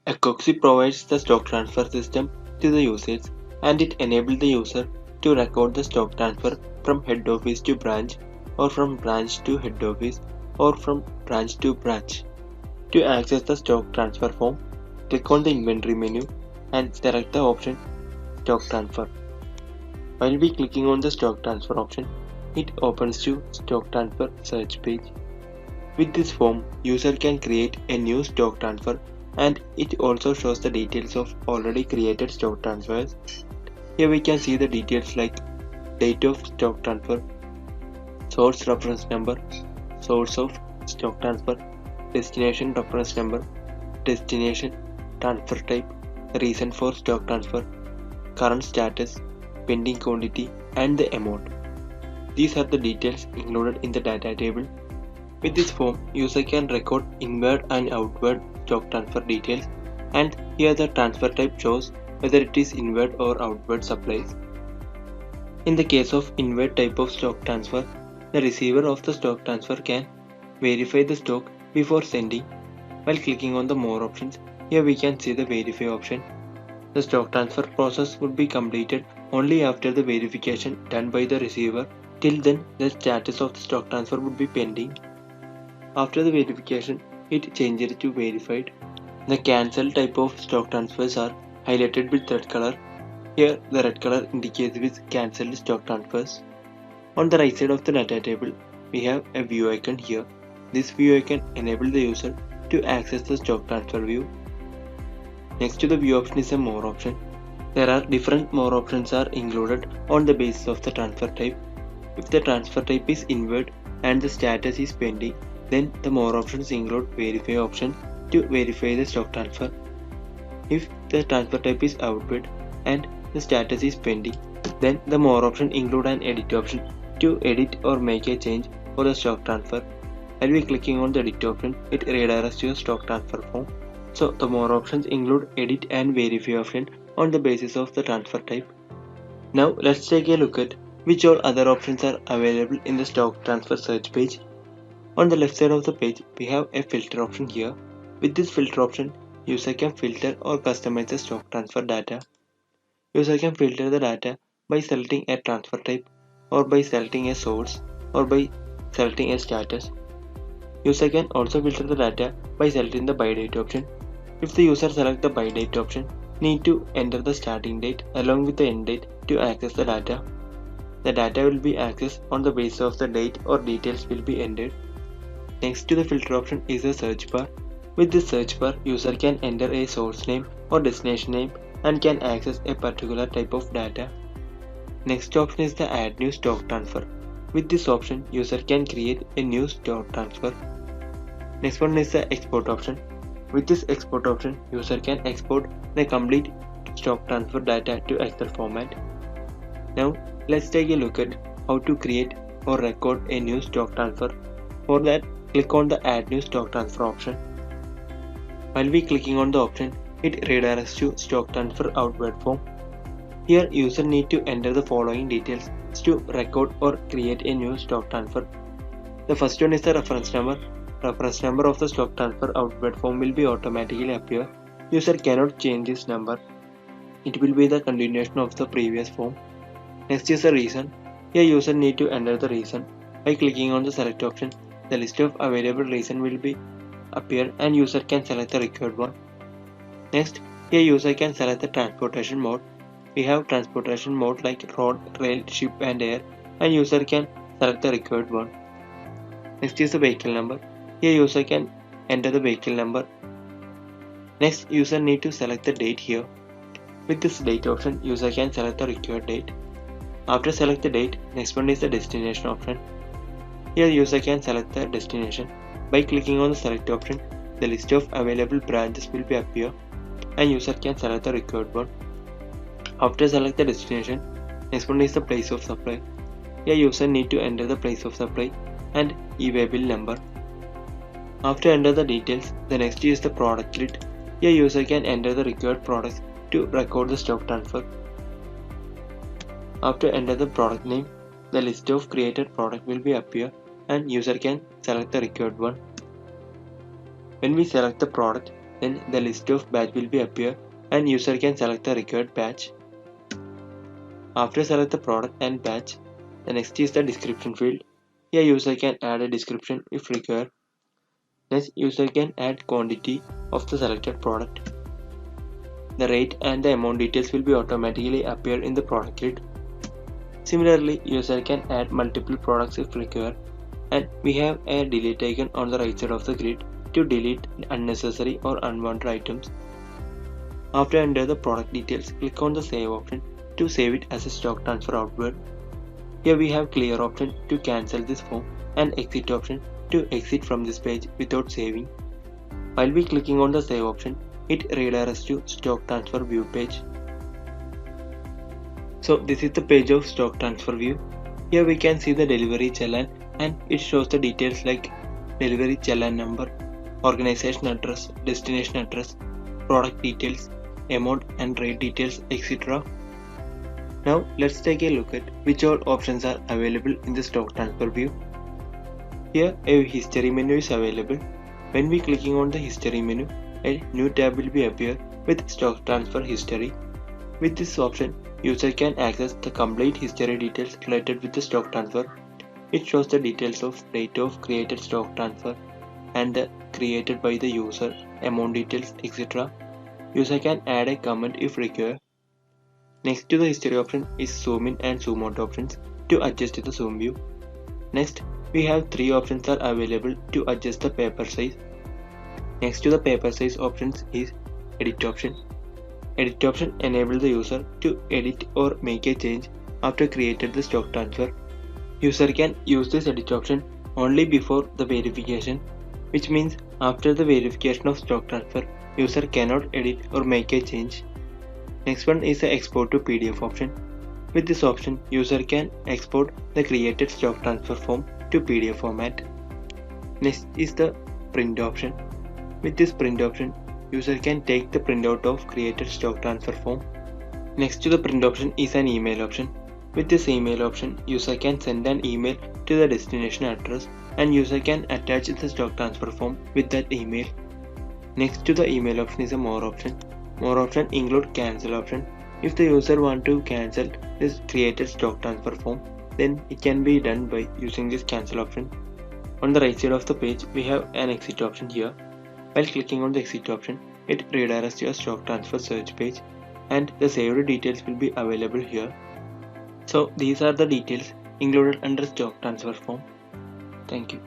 Accoxi provides the stock transfer system to the users, and it enables the user to record the stock transfer from head office to branch, or from branch to head office, or from branch to branch. To access the stock transfer form, click on the inventory menu and select the option stock transfer. While we clicking on the stock transfer option, it opens to stock transfer search page. With this form, user can create a new stock transfer, and it also shows the details of already created stock transfers. Here we can see the details like date of stock transfer, source reference number, source of stock transfer, destination reference number, destination, transfer type, reason for stock transfer, current status, pending quantity, and the amount. These are the details included in the data table. With this form, user can record inward and outward stock transfer details, and here the transfer type shows whether it is inward or outward supplies. In the case of inward type of stock transfer, the receiver of the stock transfer can verify the stock before sending. While clicking on the more options, here we can see the verify option. The stock transfer process would be completed only after the verification done by the receiver. Till then, the status of the stock transfer would be pending. After the verification, it changes to verified. The cancel type of stock transfers are highlighted with red color. Here, the red color indicates with cancelled stock transfers. On the right side of the data table, we have a view icon here. This view icon enables the user to access the stock transfer view. Next to the view option is a more option. There are different more options are included on the basis of the transfer type. If the transfer type is inward and the status is pending, then the more options include verify option to verify the stock transfer. If the transfer type is outward and the status is pending, then the more option include an edit option to edit or make a change for the stock transfer. While we clicking on the edit option, it redirects to the stock transfer form. So the more options include edit and verify option on the basis of the transfer type. Now let's take a look at which all other options are available in the stock transfer search page. On the left side of the page, we have a filter option here. With this filter option, user can filter or customize the stock transfer data. User can filter the data by selecting a transfer type, or by selecting a source, or by selecting a status. User can also filter the data by selecting the by date option. If the user selects the by date option, need to enter the starting date along with the end date to access the data. The data will be accessed on the basis of the date or details will be entered. Next to the filter option is the search bar. With this search bar, user can enter a source name or destination name and can access a particular type of data. Next option is the add new stock transfer. With this option, user can create a new stock transfer. Next one is the export option. With this export option, user can export the complete stock transfer data to Excel format. Now let's take a look at how to create or record a new stock transfer. For that, click on the add new stock transfer option. While we clicking on the option, it redirects to stock transfer outward form. Here user need to enter the following details to record or create a new stock transfer. The first one is the reference number. Reference number of the stock transfer outward form will be automatically appear. User cannot change this number. It will be the continuation of the previous form. Next is the reason. Here user need to enter the reason. By clicking on the select option, the list of available reason will be appear and user can select the required one. Next, here user can select the transportation mode. We have transportation mode like road, rail, ship and air, and user can select the required one. Next is the vehicle number. Here user can enter the vehicle number. Next, user need to select the date here. With this date option, user can select the required date. After select the date, next one is the destination option. Here user can select the destination. By clicking on the select option, the list of available branches will be appear and user can select the required one. After select the destination, next one is the place of supply. Here user need to enter the place of supply and e-way bill number. After enter the details, the next is the product list. Here user can enter the required products to record the stock transfer. After enter the product name, the list of created product will be appear and user can select the required one. When we select the product, then the list of batch will be appear and user can select the required batch. After select the product and batch, the next is the description field. Here user can add a description if required. Next, user can add quantity of the selected product. The rate and the amount details will be automatically appear in the product grid. Similarly, user can add multiple products if required, and we have a delete icon on the right side of the grid to delete unnecessary or unwanted items. After enter the product details, click on the save option to save it as a stock transfer outward. Here we have clear option to cancel this form and exit option to exit from this page without saving. While we clicking on the save option, it redirects to stock transfer view page. So this is the page of stock transfer view. Here we can see the delivery challan and it shows the details like delivery challan number, organization address, destination address, product details, amount and rate details, etc. Now let's take a look at which all options are available in the stock transfer view. Here a history menu is available. When we clicking on the history menu, a new tab will be appear with stock transfer history. With this option, user can access the complete history details related with the stock transfer. It shows the details of date of created stock transfer and the created by the user, amount details, etc. User can add a comment if required. Next to the history option is zoom in and zoom out options to adjust the zoom view. Next, we have three options are available to adjust the paper size. Next to the paper size options is edit option. Edit option enables the user to edit or make a change after created the stock transfer. User can use this edit option only before the verification, which means after the verification of stock transfer, user cannot edit or make a change. Next one is the export to PDF option. With this option, user can export the created stock transfer form to PDF format. Next is the print option. With this print option, user can take the printout of created stock transfer form. Next to the print option is an email option. With this email option, user can send an email to the destination address and user can attach the stock transfer form with that email. Next to the email option is a more option. More option include cancel option. If the user want to cancel this created stock transfer form, then it can be done by using this cancel option. On the right side of the page, we have an exit option here. While clicking on the exit option, it redirects to a stock transfer search page and the saved details will be available here. So these are the details included under stock transfer form. Thank you.